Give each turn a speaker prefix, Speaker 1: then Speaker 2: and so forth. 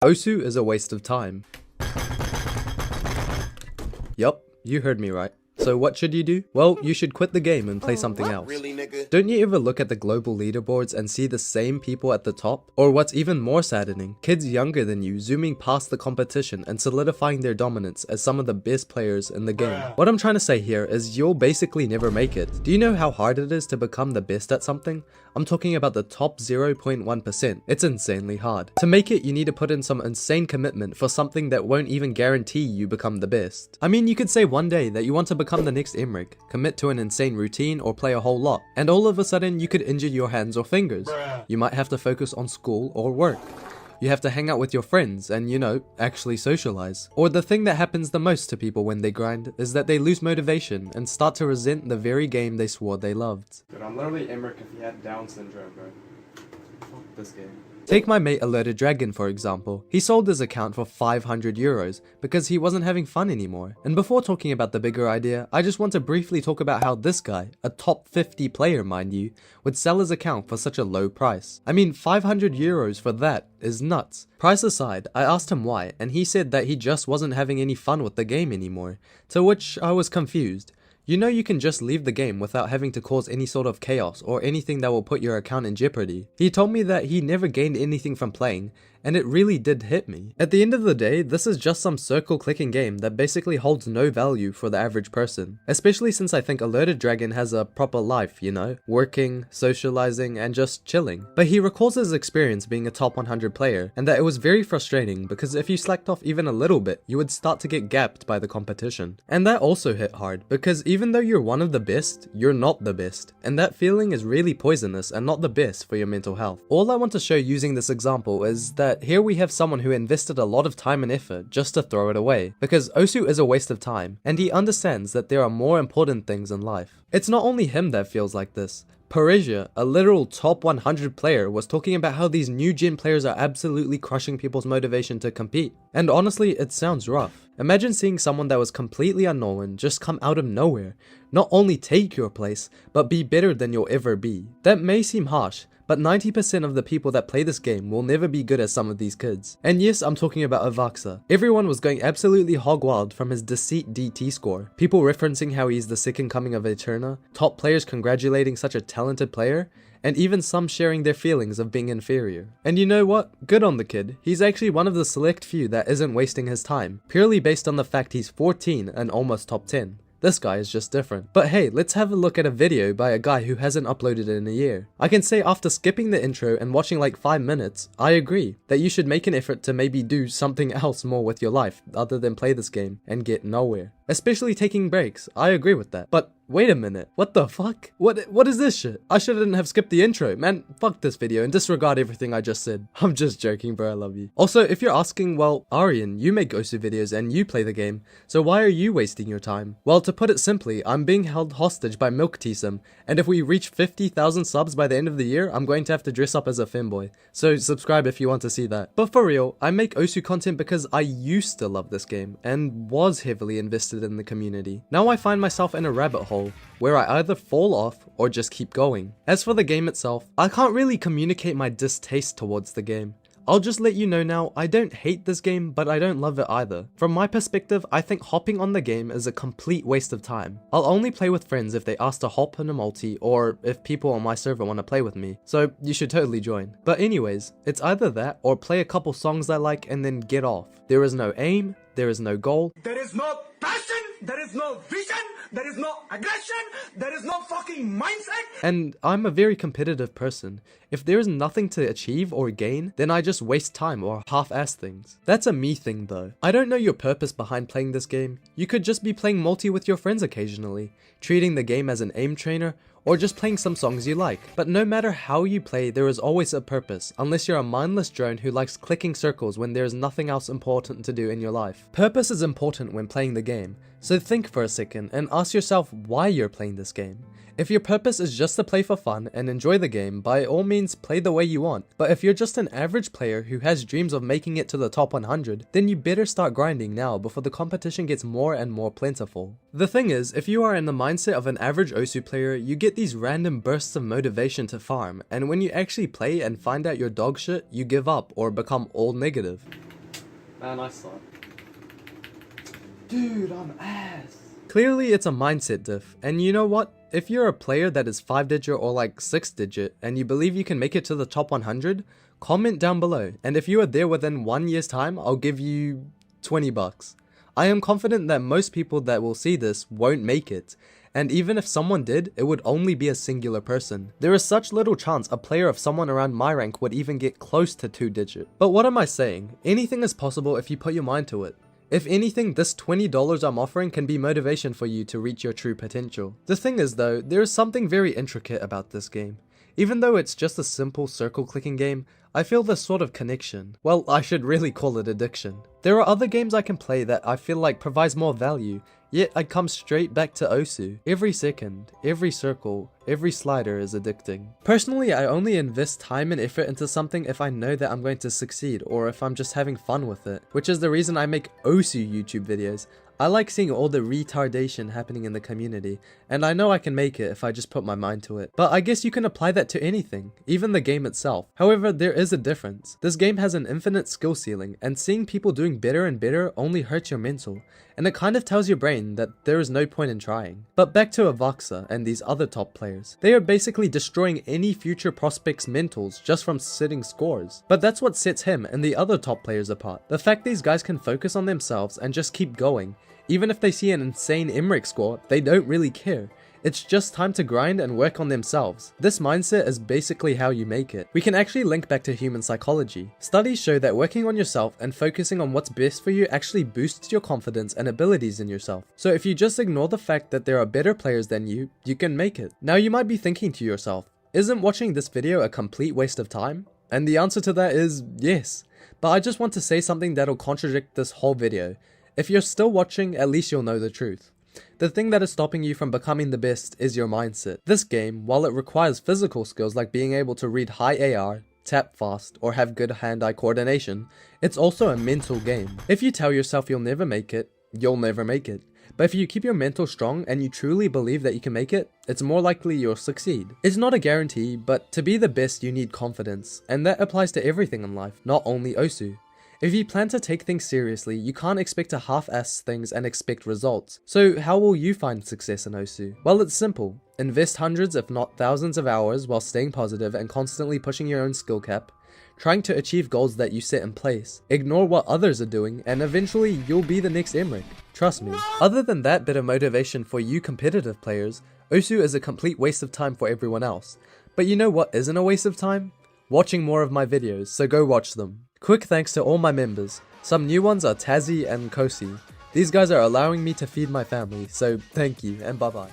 Speaker 1: Osu is a waste of time. Yup, you heard me right. So what should you do? Well, you should quit the game and play something else.
Speaker 2: Really, nigga?
Speaker 1: Don't you ever look at the global leaderboards and see the same people at the top? Or what's even more saddening, kids younger than you zooming past the competition and solidifying their dominance as some of the best players in the game. What I'm trying to say here is you'll basically never make it. Do you know how hard it is to become the best at something? I'm talking about the top 0.1%. It's insanely hard. To make it, you need to put in some insane commitment for something that won't even guarantee you become the best. I mean, you could say one day that you want to become the next Emmerich, commit to an insane routine or play a whole lot, and all of a sudden you could injure your hands or fingers. You might have to focus on school or work. You have to hang out with your friends and, you know, actually socialize. Or the thing that happens the most to people when they grind is that they lose motivation and start to resent the very game they swore they loved.
Speaker 3: Dude, I'm literally Emmerich if he had Down syndrome, bro. Fuck this game.
Speaker 1: Take my mate Alerted Dragon for example. He sold his account for 500 euros because he wasn't having fun anymore. And before talking about the bigger idea, I just want to briefly talk about how this guy, a top 50 player mind you, would sell his account for such a low price. I mean, 500 euros for that is nuts. Price aside, I asked him why, and he said that he just wasn't having any fun with the game anymore, to which I was confused. You know you can just leave the game without having to cause any sort of chaos or anything that will put your account in jeopardy. He told me that he never gained anything from playing, and it really did hit me. At the end of the day, this is just some circle clicking game that basically holds no value for the average person. Especially since I think Alerted Dragon has a proper life, you know? Working, socializing, and just chilling. But he recalls his experience being a top 100 player, and that it was very frustrating because if you slacked off even a little bit, you would start to get gapped by the competition. And that also hit hard, because even though you're one of the best, you're not the best. And that feeling is really poisonous and not the best for your mental health. All I want to show using this example is that here we have someone who invested a lot of time and effort just to throw it away, because Osu is a waste of time, and he understands that there are more important things in life. It's not only him that feels like this. Parisia, a literal top 100 player, was talking about how these new gen players are absolutely crushing people's motivation to compete. And honestly, it sounds rough. Imagine seeing someone that was completely unknown just come out of nowhere, not only take your place, but be better than you'll ever be. That may seem harsh, but 90% of the people that play this game will never be good as some of these kids. And yes, I'm talking about Avaxa. Everyone was going absolutely hog wild from his deceit DT score. People referencing how he's the second coming of Eterna, top players congratulating such a talented player, and even some sharing their feelings of being inferior. And you know what? Good on the kid. He's actually one of the select few that isn't wasting his time, purely based on the fact he's 14 and almost top 10. This guy is just different. But hey, let's have a look at a video by a guy who hasn't uploaded in a year. I can say after skipping the intro and watching like 5 minutes, I agree that you should make an effort to maybe do something else more with your life other than play this game and get nowhere. Especially taking breaks, I agree with that. But wait a minute, what the fuck? What is this shit? I shouldn't have skipped the intro, man. Fuck this video and disregard everything I just said. I'm just joking, bro, I love you. Also, if you're asking, well, AryN, you make Osu videos and you play the game, so why are you wasting your time? Well, to put it simply, I'm being held hostage by Milk Tsum, and if we reach 50,000 subs by the end of the year, I'm going to have to dress up as a femboy. So subscribe if you want to see that. But for real, I make Osu content because I used to love this game, and was heavily invested in the community. Now I find myself in a rabbit hole where I either fall off or just keep going. As for the game itself, I can't really communicate my distaste towards the game. I'll just let you know now, I don't hate this game, but I don't love it either. From my perspective, I think hopping on the game is a complete waste of time. I'll only play with friends if they ask to hop in a multi, or if people on my server want to play with me, so you should totally join. But anyways, it's either that or play a couple songs I like and then get off. There is no aim, there is no goal.
Speaker 4: There is no passion, there is no vision, there is no aggression, there is no fucking mindset.
Speaker 1: And I'm a very competitive person. If there is nothing to achieve or gain, then I just waste time or half-ass things. That's a me thing though. I don't know your purpose behind playing this game. You could just be playing multi with your friends occasionally, treating the game as an aim trainer, or just playing some songs you like. But no matter how you play, there is always a purpose, unless you're a mindless drone who likes clicking circles when there is nothing else important to do in your life. Purpose is important when playing the game, So think for a second and ask yourself why you're playing this game. If your purpose is just to play for fun and enjoy the game, by all means play the way you want. But if you're just an average player who has dreams of making it to the top 100, then you better start grinding now before the competition gets more and more plentiful. The thing is, if you are in the mindset of an average Osu player, you get these random bursts of motivation to farm, and when you actually play and find out you're dog shit, you give up or become all negative.
Speaker 3: Man, nice start. Dude, I'm ass.
Speaker 1: Clearly it's a mindset diff, and you know what? If you're a player that is 5-digit or like 6-digit and you believe you can make it to the top 100, comment down below, and if you are there within 1 year's time, I'll give you 20 bucks. I am confident that most people that will see this won't make it, and even if someone did, it would only be a singular person. There is such little chance a player of someone around my rank would even get close to 2-digit. But what am I saying? Anything is possible if you put your mind to it. If anything, this $20 I'm offering can be motivation for you to reach your true potential. The thing is though, there is something very intricate about this game. Even though it's just a simple circle clicking game, I feel this sort of connection. Well, I should really call it addiction. There are other games I can play that I feel like provides more value, yet I come straight back to Osu. Every second, every circle, every slider is addicting. Personally, I only invest time and effort into something if I know that I'm going to succeed or if I'm just having fun with it, which is the reason I make Osu YouTube videos. I like seeing all the retardation happening in the community, and I know I can make it if I just put my mind to it. But I guess you can apply that to anything, even the game itself. However, there is a difference. This game has an infinite skill ceiling, and seeing people doing better and better only hurts your mental, and it kind of tells your brain that there is no point in trying. But back to Avaxa and these other top players. They are basically destroying any future prospects' mentals just from sitting scores. But that's what sets him and the other top players apart. The fact these guys can focus on themselves and just keep going. Even if they see an insane Emmerich score, they don't really care. It's just time to grind and work on themselves. This mindset is basically how you make it. We can actually link back to human psychology. Studies show that working on yourself and focusing on what's best for you actually boosts your confidence and abilities in yourself. So if you just ignore the fact that there are better players than you, you can make it. Now you might be thinking to yourself, isn't watching this video a complete waste of time? And the answer to that is yes. But I just want to say something that'll contradict this whole video. If you're still watching, at least you'll know the truth. The thing that is stopping you from becoming the best is your mindset. This game, while it requires physical skills like being able to read high AR, tap fast, or have good hand-eye coordination, it's also a mental game. If you tell yourself you'll never make it, you'll never make it. But if you keep your mental strong and you truly believe that you can make it, it's more likely you'll succeed. It's not a guarantee, but to be the best you need confidence, and that applies to everything in life, not only Osu. If you plan to take things seriously, you can't expect to half-ass things and expect results. So how will you find success in Osu? Well, it's simple. Invest hundreds if not thousands of hours while staying positive and constantly pushing your own skill cap, trying to achieve goals that you set in place. Ignore what others are doing and eventually you'll be the next Emmerich. Trust me. Other than that bit of motivation for you competitive players, Osu is a complete waste of time for everyone else. But you know what isn't a waste of time? Watching more of my videos, so go watch them. Quick thanks to all my members. Some new ones are Tazzy and Kosi. These guys are allowing me to feed my family, so thank you and bye bye.